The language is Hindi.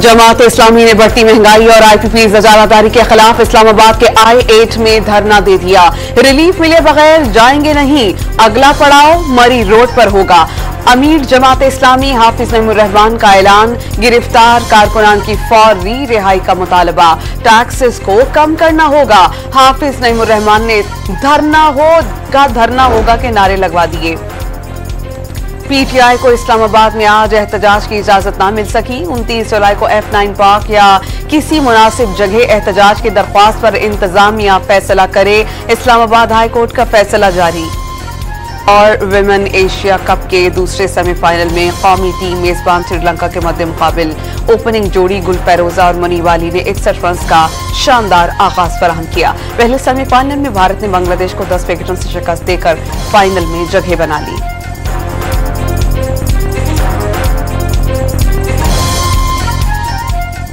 जमात इस्लामी ने बढ़ती महंगाई और IPP's इजारादारी के खिलाफ इस्लामाबाद के I-8 में धरना दे दिया। रिलीफ मिले बगैर जाएंगे नहीं, अगला पड़ाव मरी रोड पर होगा। अमीर जमात इस्लामी हाफिज नईमुर रहमान का ऐलान, गिरफ्तार कारकुनान की फौरी रिहाई का मुतालबा, टैक्सेस को कम करना होगा। हाफिज नईमुर रहमान ने धरना होगा के नारे लगवा दिए। PTI को इस्लामाबाद में आज एहतजाज की इजाजत ना मिल सकी। 29 जुलाई को F9 पार्क या किसी मुनासिब जगह एहतजाज की दरख्वास्त पर इंतजामिया फैसला करे। इस्लामाबाद हाई कोर्ट का फैसला जारी। और विमेन एशिया कप के दूसरे सेमीफाइनल में कौमी टीम मेजबान श्रीलंका के मध्य मुकाबिल ओपनिंग जोड़ी गुलफेरोजा और मुनीवाली ने 61 रन का शानदार आगाज फराहम किया। पहले सेमीफाइनल में भारत ने बांग्लादेश को 10 विकेटों से शिकस्त देकर फाइनल में जगह बना ली।